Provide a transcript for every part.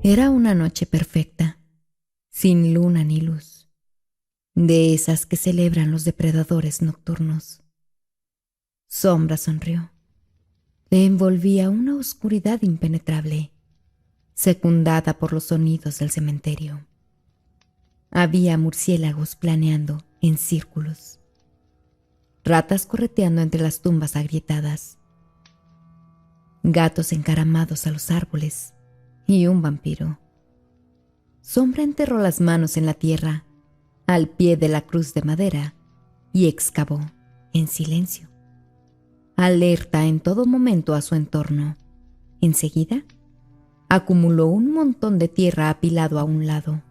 Era una noche perfecta, sin luna ni luz, de esas que celebran los depredadores nocturnos. Sombra sonrió. Le envolvía una oscuridad impenetrable, secundada por los sonidos del cementerio. Había murciélagos planeando en círculos, ratas correteando entre las tumbas agrietadas, gatos encaramados a los árboles y un vampiro. Sombra enterró las manos en la tierra, al pie de la cruz de madera, y excavó en silencio, alerta en todo momento a su entorno. Enseguida, acumuló un montón de tierra apilado a un lado.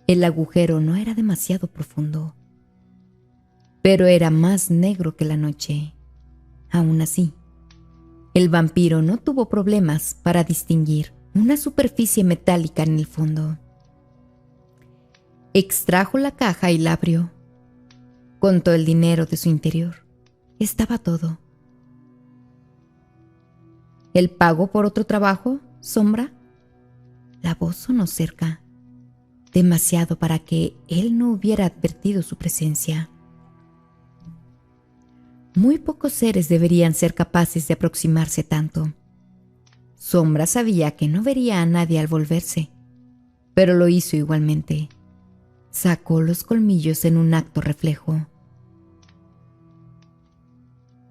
El agujero no era demasiado profundo, pero era más negro que la noche. Aún así, el vampiro no tuvo problemas para distinguir una superficie metálica en el fondo. Extrajo la caja y la abrió. Contó el dinero de su interior. Estaba todo. ¿El pago por otro trabajo, Sombra? La voz sonó cerca, demasiado para que él no hubiera advertido su presencia. Muy pocos seres deberían ser capaces de aproximarse tanto. Sombra sabía que no vería a nadie al volverse, pero lo hizo igualmente. Sacó los colmillos en un acto reflejo.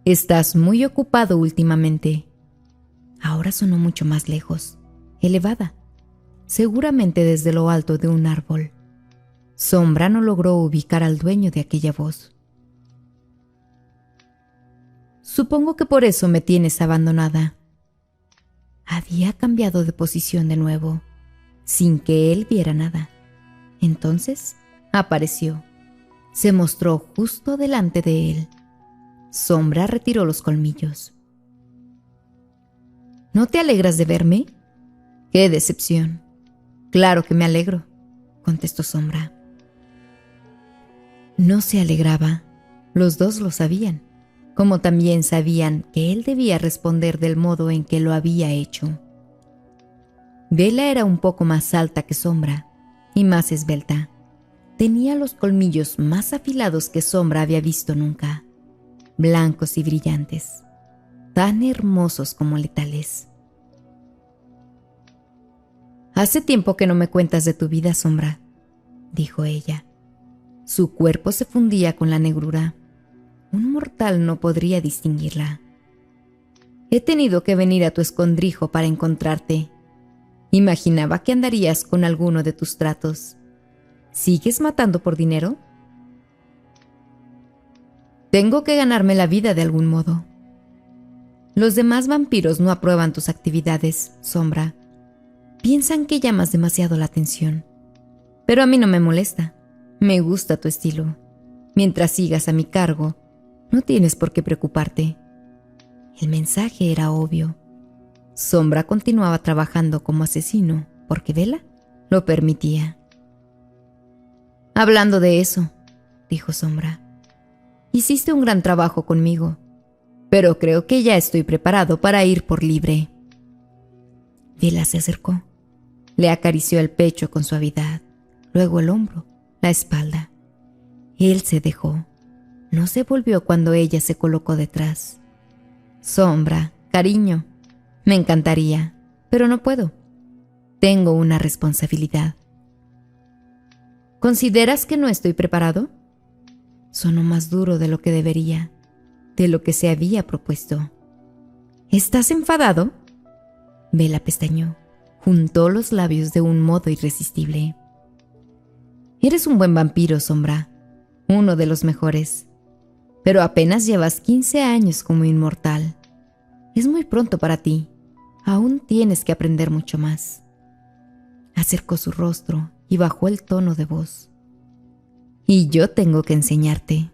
«Estás muy ocupado últimamente». Ahora sonó mucho más lejos, elevada, seguramente desde lo alto de un árbol. Sombra no logró ubicar al dueño de aquella voz. «Supongo que por eso me tienes abandonada». Había cambiado de posición de nuevo, sin que él viera nada. Entonces apareció. Se mostró justo delante de él. Sombra retiró los colmillos. «¿No te alegras de verme?» «¡Qué decepción!» «Claro que me alegro», contestó Sombra. No se alegraba. Los dos lo sabían, como también sabían que él debía responder del modo en que lo había hecho. Vela era un poco más alta que Sombra y más esbelta. Tenía los colmillos más afilados que Sombra había visto nunca, blancos y brillantes, tan hermosos como letales. «Hace tiempo que no me cuentas de tu vida, Sombra», dijo ella. Su cuerpo se fundía con la negrura. Un mortal no podría distinguirla. «He tenido que venir a tu escondrijo para encontrarte. Imaginaba que andarías con alguno de tus tratos. ¿Sigues matando por dinero?» «Tengo que ganarme la vida de algún modo». «Los demás vampiros no aprueban tus actividades, Sombra. Piensan que llamas demasiado la atención. Pero a mí no me molesta. Me gusta tu estilo. Mientras sigas a mi cargo, no tienes por qué preocuparte». El mensaje era obvio. Sombra continuaba trabajando como asesino porque Vela lo permitía. «Hablando de eso», dijo Sombra, «hiciste un gran trabajo conmigo, pero creo que ya estoy preparado para ir por libre». Vela se acercó. Le acarició el pecho con suavidad, luego el hombro, la espalda. Él se dejó. No se volvió cuando ella se colocó detrás. «Sombra, cariño, me encantaría, pero no puedo. Tengo una responsabilidad». «¿Consideras que no estoy preparado?» Sonó más duro de lo que debería, de lo que se había propuesto. «¿Estás enfadado?» Vela pestañeó, juntó los labios de un modo irresistible. «Eres un buen vampiro, Sombra, uno de los mejores, pero apenas llevas 15 años como inmortal. Es muy pronto para ti, aún tienes que aprender mucho más». Acercó su rostro y bajó el tono de voz. «Y yo tengo que enseñarte.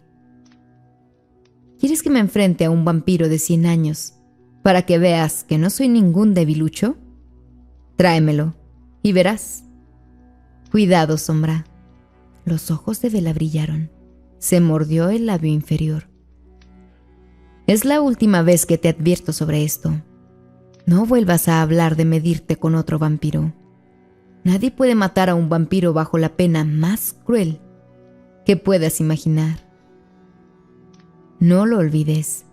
¿Quieres que me enfrente a un vampiro de 100 años para que veas que no soy ningún debilucho? Tráemelo y verás». «Cuidado, Sombra». Los ojos de Vela brillaron. Se mordió el labio inferior. «Es la última vez que te advierto sobre esto. No vuelvas a hablar de medirte con otro vampiro. Nadie puede matar a un vampiro bajo la pena más cruel que puedas imaginar. No lo olvides.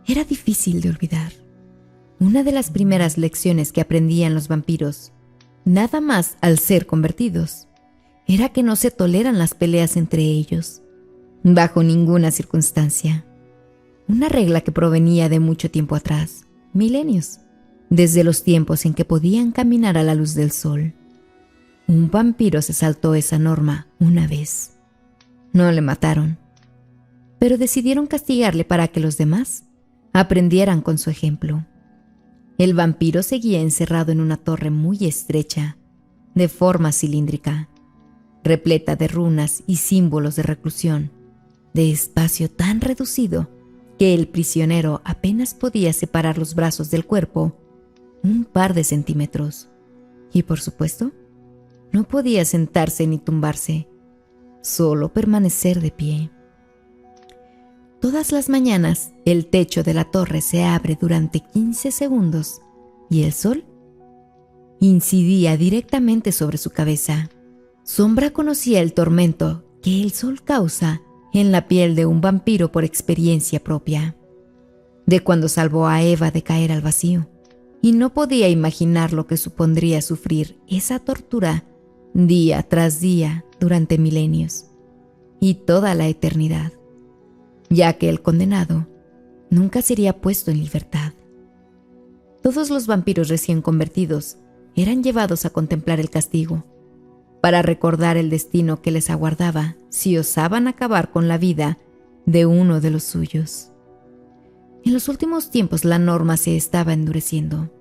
Era difícil de olvidar. Una de las primeras lecciones que aprendían los vampiros, nada más al ser convertidos, era que no se toleran las peleas entre ellos, bajo ninguna circunstancia. Una regla que provenía de mucho tiempo atrás, milenios, desde los tiempos en que podían caminar a la luz del sol. Un vampiro se saltó esa norma una vez. No le mataron, pero decidieron castigarle para que los demás aprendieran con su ejemplo. El vampiro seguía encerrado en una torre muy estrecha, de forma cilíndrica, repleta de runas y símbolos de reclusión, de espacio tan reducido que el prisionero apenas podía separar los brazos del cuerpo un par de centímetros. Y por supuesto, no podía sentarse ni tumbarse, solo permanecer de pie. Todas las mañanas, el techo de la torre se abre durante 15 segundos y el sol incidía directamente sobre su cabeza. Sombra conocía el tormento que el sol causa en la piel de un vampiro por experiencia propia, de cuando salvó a Eva de caer al vacío, y no podía imaginar lo que supondría sufrir esa tortura día tras día durante milenios y toda la eternidad, ya que el condenado nunca sería puesto en libertad. Todos los vampiros recién convertidos eran llevados a contemplar el castigo, para recordar el destino que les aguardaba si osaban acabar con la vida de uno de los suyos. En los últimos tiempos la norma se estaba endureciendo.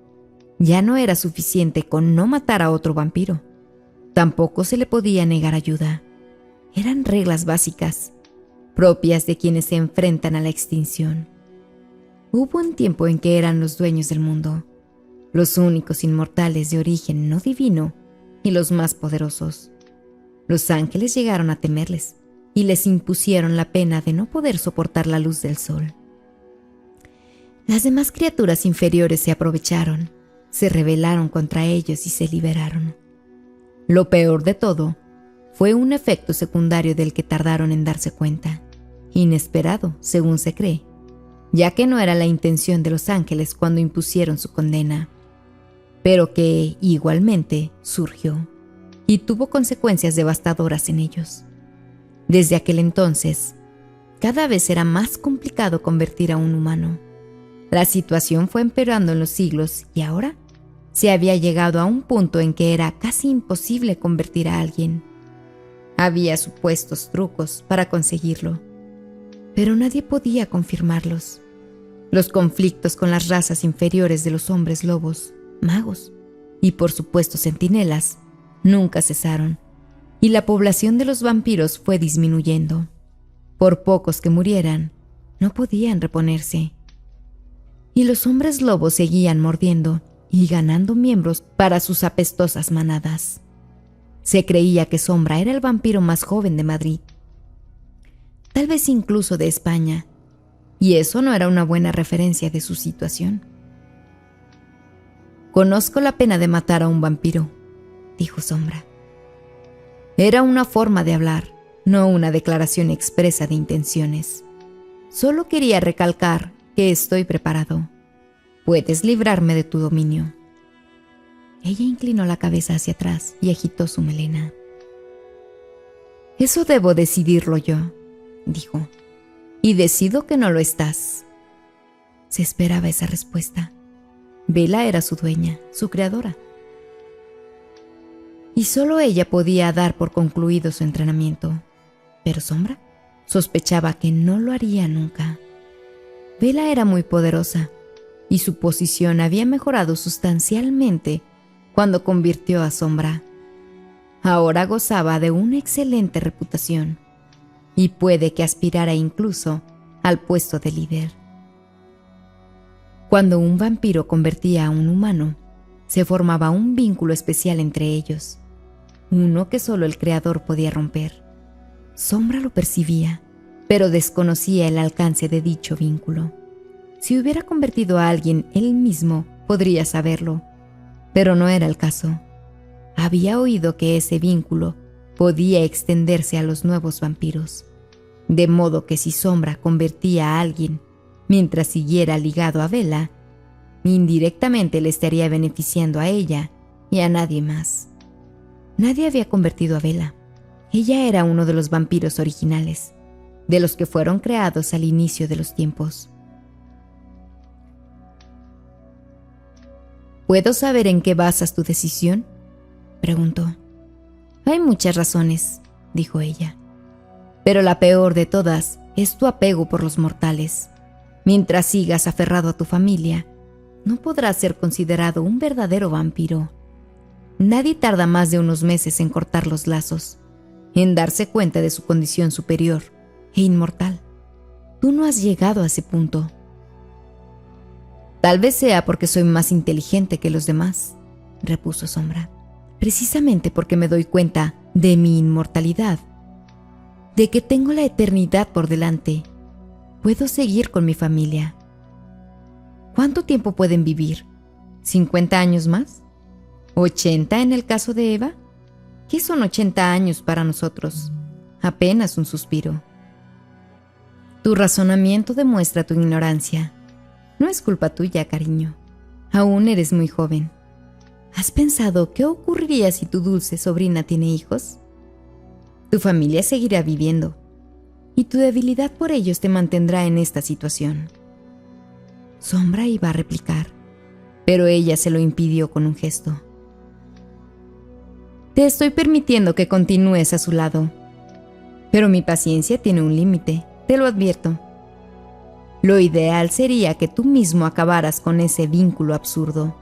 Ya no era suficiente con no matar a otro vampiro. Tampoco se le podía negar ayuda. Eran reglas básicas, propias de quienes se enfrentan a la extinción. Hubo un tiempo en que eran los dueños del mundo, los únicos inmortales de origen no divino y los más poderosos. Los ángeles llegaron a temerles y les impusieron la pena de no poder soportar la luz del sol. Las demás criaturas inferiores se aprovecharon, se rebelaron contra ellos y se liberaron. Lo peor de todo fue un efecto secundario del que tardaron en darse cuenta, inesperado, según se cree, ya que no era la intención de los ángeles cuando impusieron su condena, pero que igualmente surgió y tuvo consecuencias devastadoras en ellos. Desde aquel entonces, cada vez era más complicado convertir a un humano. La situación fue empeorando en los siglos y ahora se había llegado a un punto en que era casi imposible convertir a alguien. Había supuestos trucos para conseguirlo, pero nadie podía confirmarlos. Los conflictos con las razas inferiores de los hombres lobos, magos y por supuesto centinelas nunca cesaron, y la población de los vampiros fue disminuyendo. Por pocos que murieran, no podían reponerse. Y los hombres lobos seguían mordiendo y ganando miembros para sus apestosas manadas. Se creía que Sombra era el vampiro más joven de Madrid, tal vez incluso de España, y eso no era una buena referencia de su situación. «Conozco la pena de matar a un vampiro», dijo Sombra. Era una forma de hablar, no una declaración expresa de intenciones. Solo quería recalcar que estoy preparado. Puedes librarme de tu dominio. Ella inclinó la cabeza hacia atrás y agitó su melena. Eso debo decidirlo yo, dijo, y decido que no lo estás. Se esperaba esa respuesta. Vela era su dueña, su creadora. Y solo ella podía dar por concluido su entrenamiento. Pero Sombra sospechaba que no lo haría nunca. Vela era muy poderosa, y su posición había mejorado sustancialmente cuando convirtió a Sombra. Ahora gozaba de una excelente reputación, y puede que aspirara incluso al puesto de líder. Cuando un vampiro convertía a un humano, se formaba un vínculo especial entre ellos, uno que solo el creador podía romper. Sombra lo percibía, pero desconocía el alcance de dicho vínculo. Si hubiera convertido a alguien él mismo, podría saberlo, pero no era el caso. Había oído que ese vínculo podía extenderse a los nuevos vampiros, de modo que si Sombra convertía a alguien mientras siguiera ligado a Bella, indirectamente le estaría beneficiando a ella y a nadie más. Nadie había convertido a Bella. Ella era uno de los vampiros originales, de los que fueron creados al inicio de los tiempos. ¿Puedo saber en qué basas tu decisión?, preguntó. Hay muchas razones, dijo ella, pero la peor de todas es tu apego por los mortales. Mientras sigas aferrado a tu familia, no podrás ser considerado un verdadero vampiro. Nadie tarda más de unos meses en cortar los lazos, en darse cuenta de su condición superior e inmortal. Tú no has llegado a ese punto. Tal vez sea porque soy más inteligente que los demás, repuso Sombra. Precisamente porque me doy cuenta de mi inmortalidad, de que tengo la eternidad por delante, puedo seguir con mi familia. ¿Cuánto tiempo pueden vivir? ¿50 años más? ¿80 en el caso de Eva? ¿Qué son 80 años para nosotros? Apenas un suspiro. Tu razonamiento demuestra tu ignorancia. No es culpa tuya, cariño. Aún eres muy joven. ¿Has pensado qué ocurriría si tu dulce sobrina tiene hijos? Tu familia seguirá viviendo, y tu debilidad por ellos te mantendrá en esta situación. Sombra iba a replicar, pero ella se lo impidió con un gesto. Te estoy permitiendo que continúes a su lado, pero mi paciencia tiene un límite, te lo advierto. Lo ideal sería que tú mismo acabaras con ese vínculo absurdo,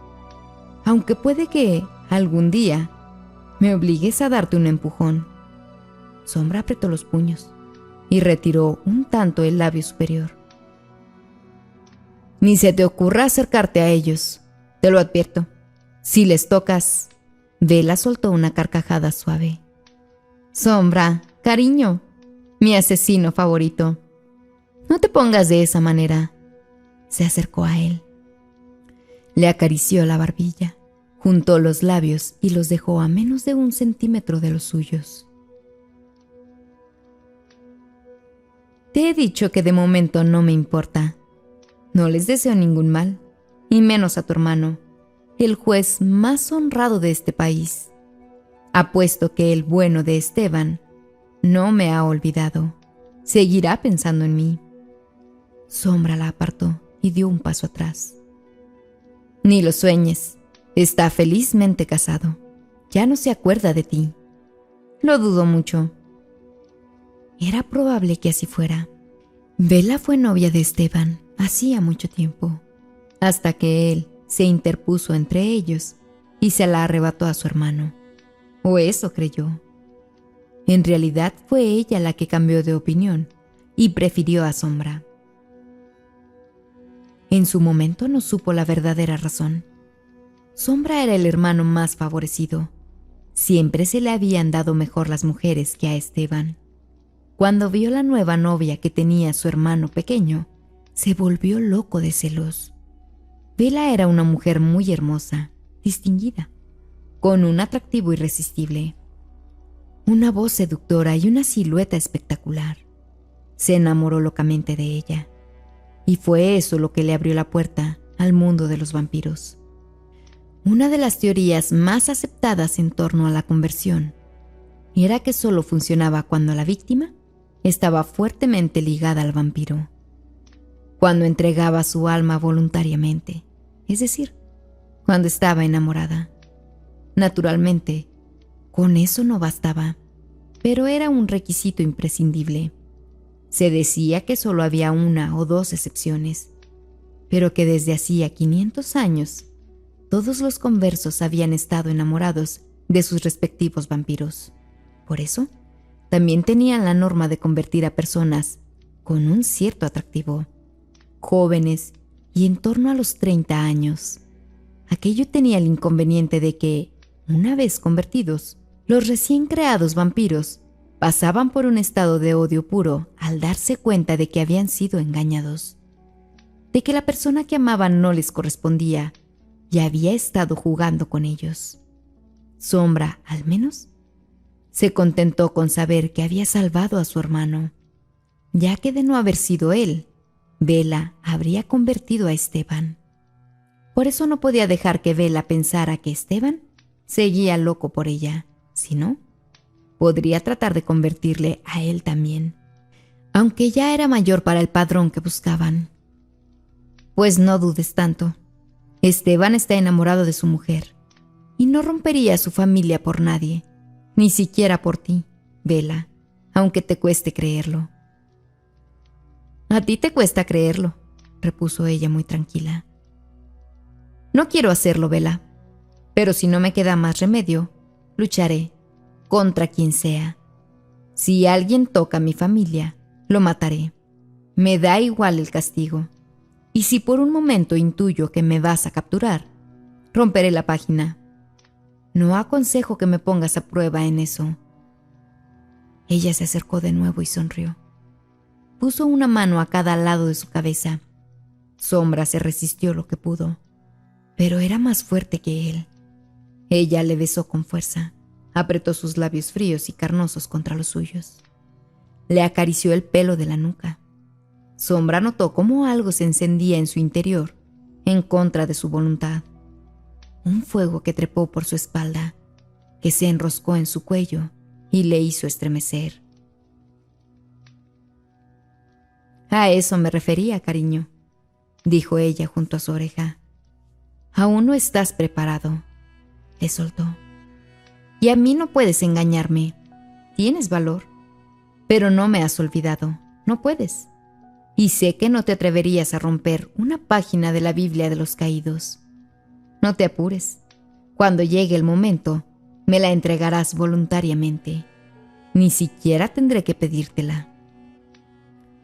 aunque puede que, algún día, me obligues a darte un empujón. Sombra apretó los puños y retiró un tanto el labio superior. Ni se te ocurra acercarte a ellos, te lo advierto. Si les tocas... Bella soltó una carcajada suave. Sombra, cariño, mi asesino favorito. No te pongas de esa manera. Se acercó a él. Le acarició la barbilla, juntó los labios y los dejó a menos de 1 centímetro de los suyos. Te he dicho que de momento no me importa. No les deseo ningún mal, y menos a tu hermano, el juez más honrado de este país. Apuesto que el bueno de Esteban no me ha olvidado. Seguirá pensando en mí. Sombra la apartó y dio un paso atrás. Ni lo sueñes. Está felizmente casado. Ya no se acuerda de ti. Lo dudo mucho. Era probable que así fuera. Bella fue novia de Esteban hacía mucho tiempo, hasta que él se interpuso entre ellos y se la arrebató a su hermano. O eso creyó. En realidad fue ella la que cambió de opinión y prefirió a Sombra. En su momento no supo la verdadera razón. Sombra era el hermano más favorecido. Siempre se le habían dado mejor las mujeres que a Esteban. Cuando vio la nueva novia que tenía su hermano pequeño, se volvió loco de celos. Bella era una mujer muy hermosa, distinguida, con un atractivo irresistible, una voz seductora y una silueta espectacular. Se enamoró locamente de ella, y fue eso lo que le abrió la puerta al mundo de los vampiros. Una de las teorías más aceptadas en torno a la conversión era que solo funcionaba cuando la víctima estaba fuertemente ligada al vampiro, cuando entregaba su alma voluntariamente, es decir, cuando estaba enamorada. Naturalmente, con eso no bastaba, pero era un requisito imprescindible. Se decía que solo había 1 o 2 excepciones, pero que desde hacía 500 años todos los conversos habían estado enamorados de sus respectivos vampiros. Por eso, también tenían la norma de convertir a personas con un cierto atractivo, jóvenes y en torno a los 30 años. Aquello tenía el inconveniente de que, una vez convertidos, los recién creados vampiros pasaban por un estado de odio puro al darse cuenta de que habían sido engañados. de que la persona que amaban no les correspondía y había estado jugando con ellos. Sombra, al menos, se contentó con saber que había salvado a su hermano, ya que de no haber sido él, Bella habría convertido a Esteban. Por eso no podía dejar que Bella pensara que Esteban seguía loco por ella, si no, podría tratar de convertirle a él también, aunque ya era mayor para el padrón que buscaban. Pues no dudes tanto, Esteban está enamorado de su mujer y no rompería a su familia por nadie, ni siquiera por ti, Bella, aunque te cueste creerlo. A ti te cuesta creerlo, repuso ella muy tranquila. No quiero hacerlo, Bella, pero si no me queda más remedio, lucharé contra quien sea. Si alguien toca a mi familia, lo mataré. Me da igual el castigo. Y si por un momento intuyo que me vas a capturar, romperé la página. No aconsejo que me pongas a prueba en eso. Ella se acercó de nuevo y sonrió. Puso una mano a cada lado de su cabeza. Sombra se resistió lo que pudo, pero era más fuerte que él. Ella le besó con fuerza, apretó sus labios fríos y carnosos contra los suyos. Le acarició el pelo de la nuca. Sombra notó cómo algo se encendía en su interior, en contra de su voluntad. Un fuego que trepó por su espalda, que se enroscó en su cuello y le hizo estremecer. A eso me refería, cariño, dijo ella junto a su oreja. Aún no estás preparado, le soltó. Y a mí no puedes engañarme. Tienes valor, pero no me has olvidado, no puedes. Y sé que no te atreverías a romper una página de la Biblia de los caídos. No te apures. Cuando llegue el momento, me la entregarás voluntariamente. Ni siquiera tendré que pedírtela.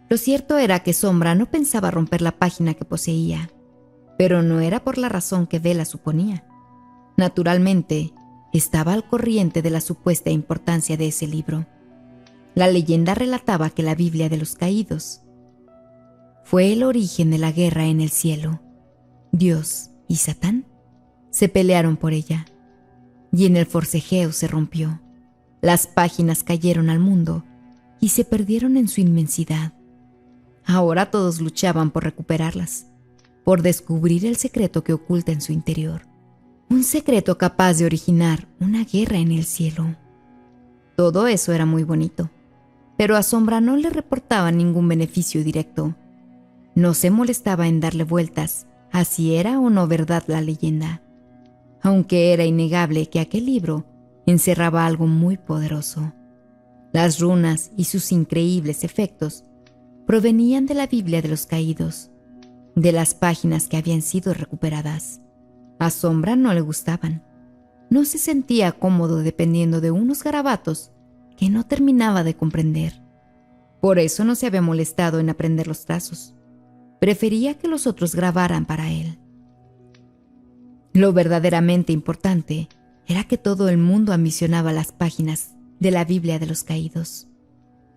Lo cierto era que Sombra no pensaba romper la página que poseía, pero no era por la razón que Bella suponía. Naturalmente, estaba al corriente de la supuesta importancia de ese libro. La leyenda relataba que la Biblia de los caídos fue el origen de la guerra en el cielo. Dios y Satán se pelearon por ella, y en el forcejeo se rompió. Las páginas cayeron al mundo y se perdieron en su inmensidad. Ahora todos luchaban por recuperarlas, por descubrir el secreto que oculta en su interior. Un secreto capaz de originar una guerra en el cielo. Todo eso era muy bonito, pero a Sombra no le reportaba ningún beneficio directo. No se molestaba en darle vueltas a si era o no verdad la leyenda, aunque era innegable que aquel libro encerraba algo muy poderoso. Las runas y sus increíbles efectos provenían de la Biblia de los caídos, de las páginas que habían sido recuperadas. A Sombra no le gustaban. No se sentía cómodo dependiendo de unos garabatos que no terminaba de comprender. Por eso no se había molestado en aprender los trazos. Prefería que los otros grabaran para él. Lo verdaderamente importante era que todo el mundo ambicionaba las páginas de la Biblia de los caídos,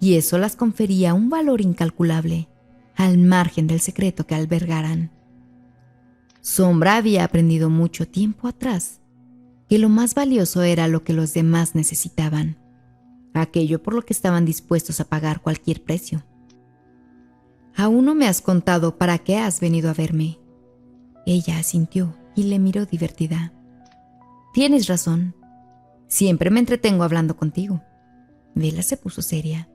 y eso las confería un valor incalculable, al margen del secreto que albergaran. Sombra había aprendido mucho tiempo atrás que lo más valioso era lo que los demás necesitaban, aquello por lo que estaban dispuestos a pagar cualquier precio. Aún no me has contado para qué has venido a verme. Ella asintió y le miró divertida. Tienes razón. Siempre me entretengo hablando contigo. Bella se puso seria.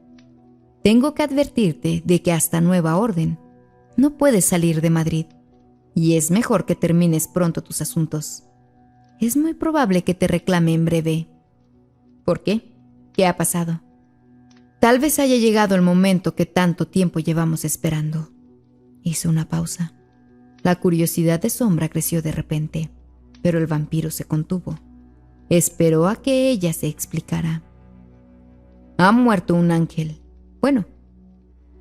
Tengo que advertirte de que hasta nueva orden no puedes salir de Madrid, y es mejor que termines pronto tus asuntos. Es muy probable que te reclame en breve. ¿Por qué? ¿Qué ha pasado? Tal vez haya llegado el momento que tanto tiempo llevamos esperando. Hizo una pausa. La curiosidad de Sombra creció de repente, pero el vampiro se contuvo. Esperó a que ella se explicara. Ha muerto un ángel. Bueno,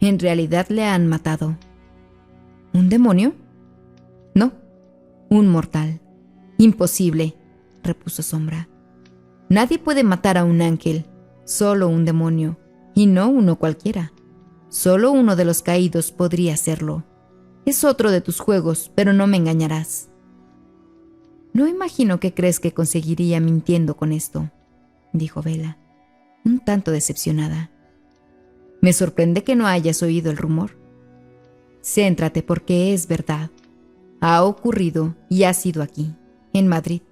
en realidad le han matado. ¿Un demonio? No, un mortal. Imposible, repuso Sombra. Nadie puede matar a un ángel, solo un demonio. Y no uno cualquiera. Solo uno de los caídos podría hacerlo. Es otro de tus juegos, pero no me engañarás. No imagino qué crees que conseguiría mintiendo con esto, dijo Bella, un tanto decepcionada. Me sorprende que no hayas oído el rumor. Céntrate porque es verdad. Ha ocurrido y ha sido aquí, en Madrid.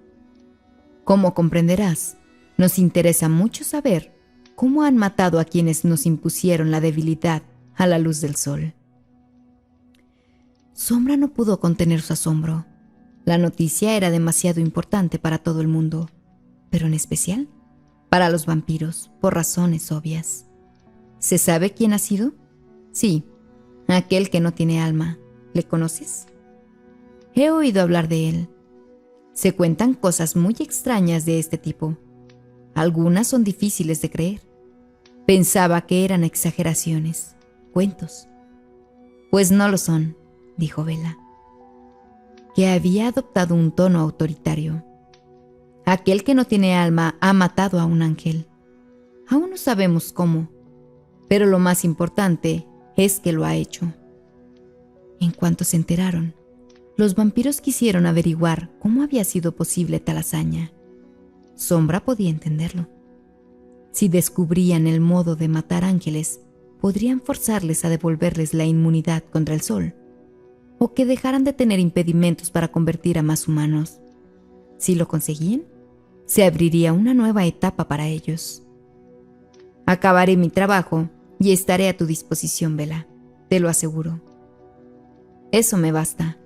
Como comprenderás, nos interesa mucho saber cómo han matado a quienes nos impusieron la debilidad a la luz del sol. Sombra no pudo contener su asombro. La noticia era demasiado importante para todo el mundo, pero en especial para los vampiros, por razones obvias. ¿Se sabe quién ha sido? Sí, aquel que no tiene alma. ¿Le conoces? He oído hablar de él. Se cuentan cosas muy extrañas de este tipo. Algunas son difíciles de creer. Pensaba que eran exageraciones, cuentos. Pues no lo son, dijo Bella, que había adoptado un tono autoritario. Aquel que no tiene alma ha matado a un ángel. Aún no sabemos cómo, pero lo más importante es que lo ha hecho. En cuanto se enteraron, los vampiros quisieron averiguar cómo había sido posible tal hazaña. Sombra podía entenderlo. Si descubrían el modo de matar ángeles, podrían forzarles a devolverles la inmunidad contra el sol, o que dejaran de tener impedimentos para convertir a más humanos. Si lo conseguían, se abriría una nueva etapa para ellos. Acabaré mi trabajo y estaré a tu disposición, Bella, te lo aseguro. Eso me basta.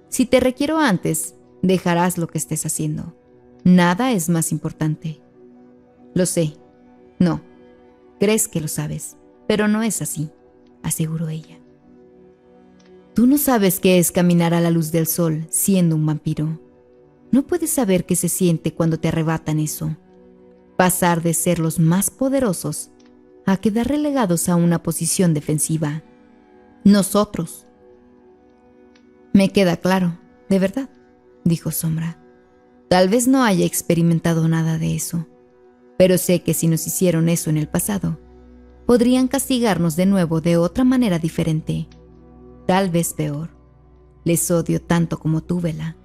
Si te requiero antes, dejarás lo que estés haciendo. Nada es más importante. Lo sé. No, crees que lo sabes, pero no es así, aseguró ella. Tú no sabes qué es caminar a la luz del sol siendo un vampiro. No puedes saber qué se siente cuando te arrebatan eso. Pasar de ser los más poderosos a quedar relegados a una posición defensiva. Nosotros. Me queda claro, de verdad, dijo Sombra. Tal vez no haya experimentado nada de eso, pero sé que si nos hicieron eso en el pasado, podrían castigarnos de nuevo de otra manera diferente, tal vez peor. Les odio tanto como tú, Bella,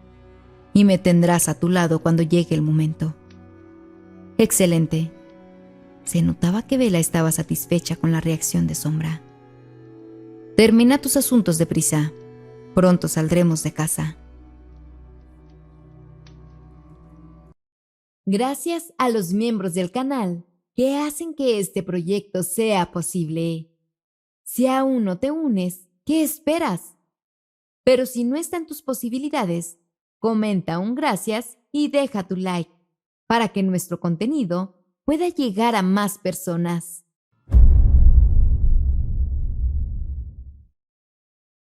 y me tendrás a tu lado cuando llegue el momento. Excelente. Se notaba que Bella estaba satisfecha con la reacción de Sombra. Termina tus asuntos deprisa. Pronto saldremos de casa. Gracias a los miembros del canal que hacen que este proyecto sea posible. Si aún no te unes, ¿qué esperas? Pero si no está en tus posibilidades, comenta un gracias y deja tu like para que nuestro contenido pueda llegar a más personas.